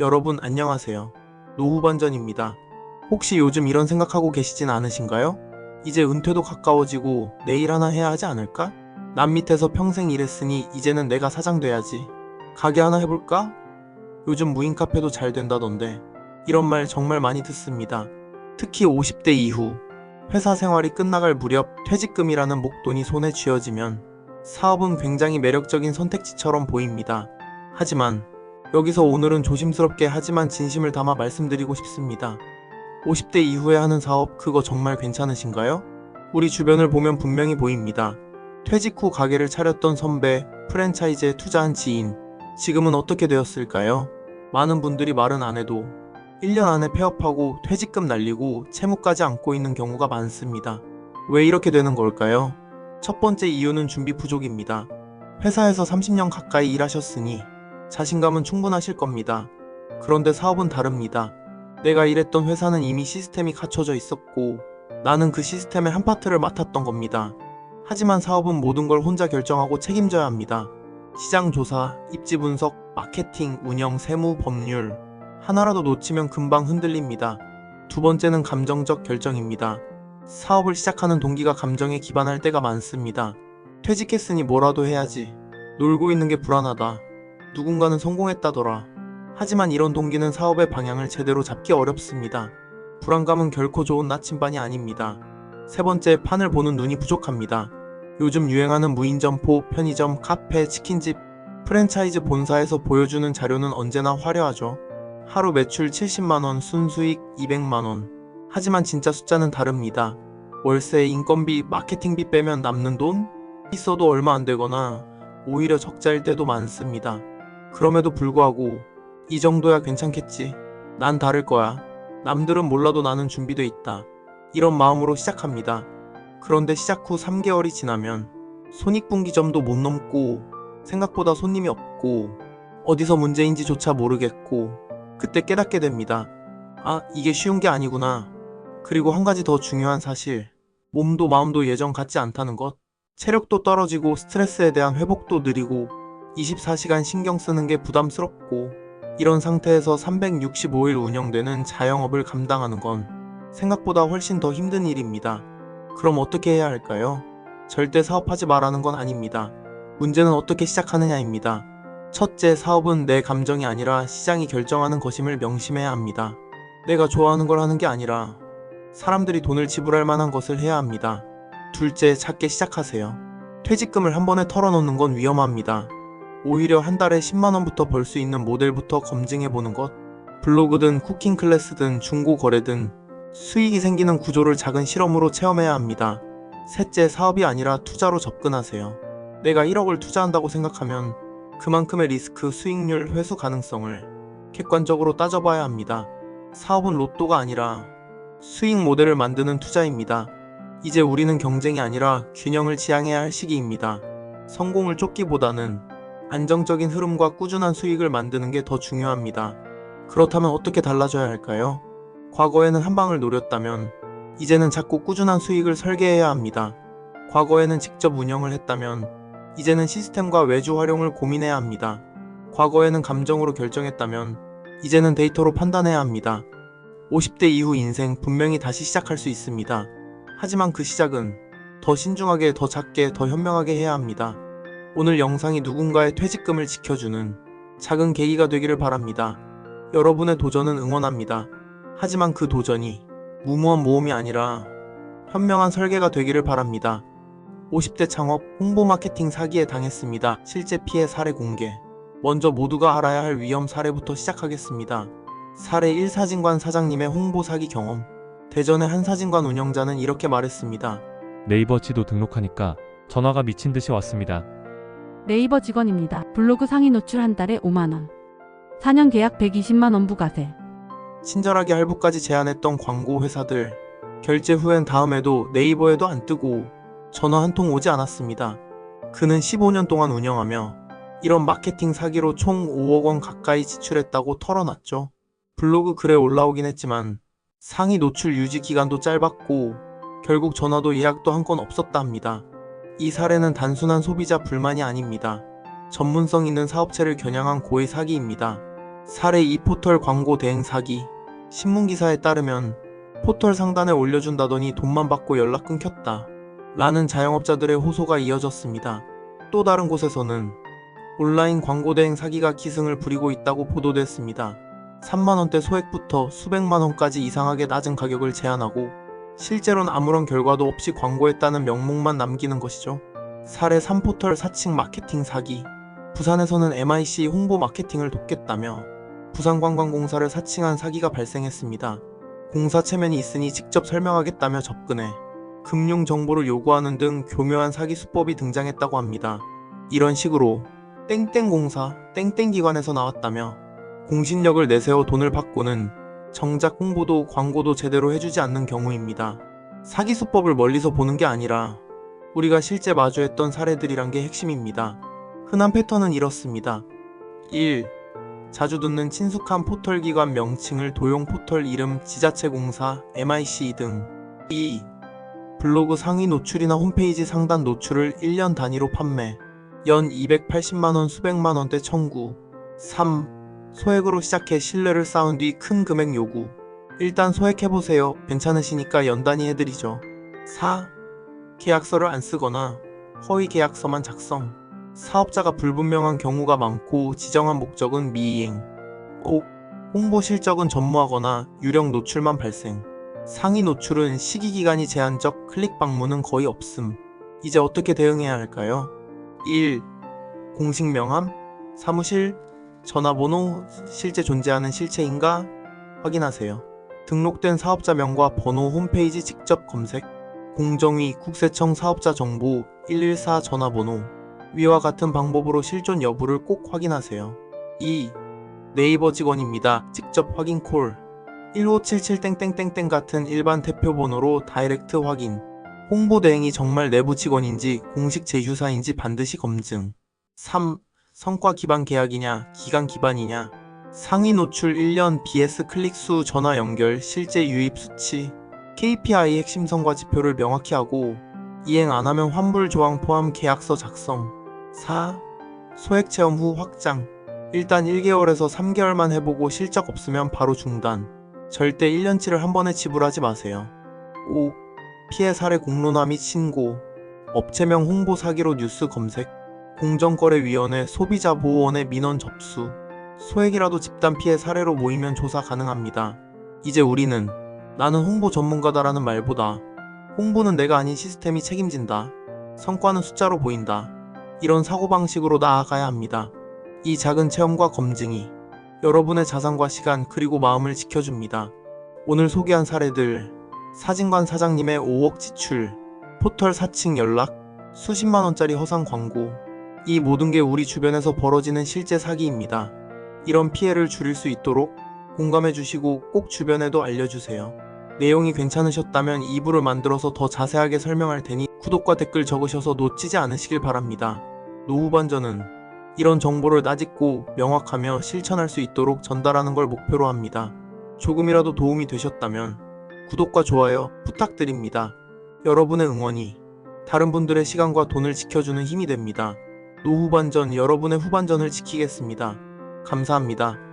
여러분 안녕하세요. 노후반전입니다. 혹시 요즘 이런 생각하고 계시진 않으신가요? 이제 은퇴도 가까워지고 내일 하나 해야 하지 않을까? 남 밑에서 평생 일했으니 이제는 내가 사장 돼야지. 가게 하나 해볼까? 요즘 무인 카페도 잘 된다던데. 이런 말 정말 많이 듣습니다. 특히 50대 이후 회사 생활이 끝나갈 무렵 퇴직금이라는 목돈이 손에 쥐어지면 사업은 굉장히 매력적인 선택지처럼 보입니다. 하지만 여기서 오늘은 조심스럽게 하지만 진심을 담아 말씀드리고 싶습니다. 50대 이후에 하는 사업 그거 정말 괜찮으신가요? 우리 주변을 보면 분명히 보입니다. 퇴직 후 가게를 차렸던 선배, 프랜차이즈에 투자한 지인, 지금은 어떻게 되었을까요? 많은 분들이 말은 안 해도 1년 안에 폐업하고 퇴직금 날리고 채무까지 안고 있는 경우가 많습니다. 왜 이렇게 되는 걸까요? 첫 번째 이유는 준비 부족입니다. 회사에서 30년 가까이 일하셨으니 자신감은 충분하실 겁니다. 그런데 사업은 다릅니다. 내가 일했던 회사는 이미 시스템이 갖춰져 있었고 나는 그 시스템의 한 파트를 맡았던 겁니다. 하지만 사업은 모든 걸 혼자 결정하고 책임져야 합니다. 시장 조사, 입지 분석, 마케팅, 운영, 세무, 법률 하나라도 놓치면 금방 흔들립니다. 두 번째는 감정적 결정입니다. 사업을 시작하는 동기가 감정에 기반할 때가 많습니다. 퇴직했으니 뭐라도 해야지. 놀고 있는 게 불안하다. 누군가는 성공했다더라. 하지만 이런 동기는 사업의 방향을 제대로 잡기 어렵습니다. 불안감은 결코 좋은 나침반이 아닙니다. 세 번째, 판을 보는 눈이 부족합니다. 요즘 유행하는 무인점포, 편의점, 카페, 치킨집, 프랜차이즈 본사에서 보여주는 자료는 언제나 화려하죠. 하루 매출 70만원, 순수익 200만원. 하지만 진짜 숫자는 다릅니다. 월세, 인건비, 마케팅비 빼면 남는 돈? 있어도 얼마 안 되거나 오히려 적자일 때도 많습니다. 그럼에도 불구하고 이 정도야 괜찮겠지. 난 다를 거야. 남들은 몰라도 나는 준비돼 있다. 이런 마음으로 시작합니다. 그런데 시작 후 3개월이 지나면 손익분기점도 못 넘고 생각보다 손님이 없고 어디서 문제인지조차 모르겠고 그때 깨닫게 됩니다. 아, 이게 쉬운 게 아니구나. 그리고 한 가지 더 중요한 사실. 몸도 마음도 예전 같지 않다는 것. 체력도 떨어지고 스트레스에 대한 회복도 느리고 24시간 신경 쓰는 게 부담스럽고 이런 상태에서 365일 운영되는 자영업을 감당하는 건 생각보다 훨씬 더 힘든 일입니다. 그럼 어떻게 해야 할까요? 절대 사업하지 말라는 건 아닙니다. 문제는 어떻게 시작하느냐입니다. 첫째, 사업은 내 감정이 아니라 시장이 결정하는 것임을 명심해야 합니다. 내가 좋아하는 걸 하는 게 아니라 사람들이 돈을 지불할 만한 것을 해야 합니다. 둘째, 작게 시작하세요. 퇴직금을 한 번에 털어놓는 건 위험합니다. 오히려 한 달에 10만원부터 벌 수 있는 모델부터 검증해보는 것. 블로그든 쿠킹 클래스든 중고 거래든 수익이 생기는 구조를 작은 실험으로 체험해야 합니다. 셋째, 사업이 아니라 투자로 접근하세요. 내가 1억을 투자한다고 생각하면 그만큼의 리스크, 수익률, 회수 가능성을 객관적으로 따져봐야 합니다. 사업은 로또가 아니라 수익 모델을 만드는 투자입니다. 이제 우리는 경쟁이 아니라 균형을 지향해야 할 시기입니다. 성공을 쫓기보다는 안정적인 흐름과 꾸준한 수익을 만드는 게 더 중요합니다. 그렇다면 어떻게 달라져야 할까요? 과거에는 한 방을 노렸다면 이제는 자꾸 꾸준한 수익을 설계해야 합니다. 과거에는 직접 운영을 했다면 이제는 시스템과 외주 활용을 고민해야 합니다. 과거에는 감정으로 결정했다면 이제는 데이터로 판단해야 합니다. 50대 이후 인생 분명히 다시 시작할 수 있습니다. 하지만 그 시작은 더 신중하게, 더 작게, 더 현명하게 해야 합니다. 오늘 영상이 누군가의 퇴직금을 지켜주는 작은 계기가 되기를 바랍니다. 여러분의 도전은 응원합니다. 하지만 그 도전이 무모한 모험이 아니라 현명한 설계가 되기를 바랍니다. 50대 창업 홍보 마케팅 사기에 당했습니다. 실제 피해 사례 공개. 먼저 모두가 알아야 할 위험 사례부터 시작하겠습니다. 사례 1, 사진관 사장님의 홍보 사기 경험. 대전의 한 사진관 운영자는 이렇게 말했습니다. 네이버 지도 등록하니까 전화가 미친 듯이 왔습니다. 네이버 직원입니다. 블로그 상위 노출 한 달에 5만원. 4년 계약 120만원 부가세. 친절하게 할부까지 제안했던 광고 회사들. 결제 후엔 다음에도 네이버에도 안 뜨고 전화 한 통 오지 않았습니다. 그는 15년 동안 운영하며 이런 마케팅 사기로 총 5억 원 가까이 지출했다고 털어놨죠. 블로그 글에 올라오긴 했지만 상위 노출 유지 기간도 짧았고 결국 전화도 예약도 한 건 없었다 합니다. 이 사례는 단순한 소비자 불만이 아닙니다. 전문성 있는 사업체를 겨냥한 고의 사기입니다. 사례 2 포털 광고 대행 사기. 신문기사에 따르면 포털 상단에 올려준다더니 돈만 받고 연락 끊겼다 라는 자영업자들의 호소가 이어졌습니다. 또 다른 곳에서는 온라인 광고 대행 사기가 기승을 부리고 있다고 보도됐습니다. 3만원대 소액부터 수백만원까지 이상하게 낮은 가격을 제안하고 실제로는 아무런 결과도 없이 광고했다는 명목만 남기는 것이죠. 사례 3 포털 사칭 마케팅 사기. 부산에서는 MIC 홍보 마케팅을 돕겠다며 부산관광공사를 사칭한 사기가 발생했습니다. 공사 체면이 있으니 직접 설명하겠다며 접근해 금융 정보를 요구하는 등 교묘한 사기 수법이 등장했다고 합니다. 이런 식으로 땡땡공사, 땡땡기관에서 나왔다며 공신력을 내세워 돈을 받고는 정작 홍보도 광고도 제대로 해주지 않는 경우입니다. 사기 수법을 멀리서 보는 게 아니라 우리가 실제 마주했던 사례들이란 게 핵심입니다. 흔한 패턴은 이렇습니다. 1. 자주 듣는 친숙한 포털 기관 명칭을 도용 포털 이름, 지자체 공사, MIC 등. 2. 블로그 상위 노출이나 홈페이지 상단 노출을 1년 단위로 판매. 연 280만원 수백만원대 청구. 3. 소액으로 시작해 신뢰를 쌓은 뒤 큰 금액 요구. 일단 소액해보세요. 괜찮으시니까 연 단위 해드리죠. 4. 계약서를 안 쓰거나 허위 계약서만 작성. 사업자가 불분명한 경우가 많고 지정한 목적은 미이행. 5. 홍보 실적은 전무하거나 유령 노출만 발생. 상위 노출은 시기기간이 제한적, 클릭 방문은 거의 없음. 이제 어떻게 대응해야 할까요? 1. 공식 명함, 사무실, 전화번호, 실제 존재하는 실체인가 확인하세요. 등록된 사업자명과 번호, 홈페이지 직접 검색. 공정위, 국세청 사업자 정보, 114 전화번호. 위와 같은 방법으로 실존 여부를 꼭 확인하세요. 2. 네이버 직원입니다. 직접 확인 콜. 1577땡땡땡땡 같은 일반 대표 번호로 다이렉트 확인. 홍보 대행이 정말 내부 직원인지 공식 제휴사인지 반드시 검증. 3. 성과 기반 계약이냐, 기간 기반이냐. 상위 노출 1년, BS 클릭 수, 전화 연결, 실제 유입 수치. KPI 핵심 성과 지표를 명확히 하고 이행 안 하면 환불 조항 포함 계약서 작성. 4. 소액 체험 후 확장. 일단 1개월에서 3개월만 해보고 실적 없으면 바로 중단. 절대 1년치를 한 번에 지불하지 마세요. 5. 피해 사례 공론화 및 신고. 업체명 홍보 사기로 뉴스 검색. 공정거래위원회, 소비자보호원의 민원 접수. 소액이라도 집단 피해 사례로 모이면 조사 가능합니다. 이제 우리는 나는 홍보 전문가다라는 말보다 홍보는 내가 아닌 시스템이 책임진다. 성과는 숫자로 보인다. 이런 사고방식으로 나아가야 합니다. 이 작은 체험과 검증이 여러분의 자산과 시간 그리고 마음을 지켜줍니다. 오늘 소개한 사례들, 사진관 사장님의 5억 지출, 포털 사칭 연락, 수십만원짜리 허상 광고, 이 모든 게 우리 주변에서 벌어지는 실제 사기입니다. 이런 피해를 줄일 수 있도록 공감해주시고 꼭 주변에도 알려주세요. 내용이 괜찮으셨다면 2부를 만들어서 더 자세하게 설명할 테니 구독과 댓글 적으셔서 놓치지 않으시길 바랍니다. 노후반전은 이런 정보를 따집고 명확하며 실천할 수 있도록 전달하는 걸 목표로 합니다. 조금이라도 도움이 되셨다면 구독과 좋아요 부탁드립니다. 여러분의 응원이 다른 분들의 시간과 돈을 지켜주는 힘이 됩니다. 노후반전, 여러분의 후반전을 지키겠습니다. 감사합니다.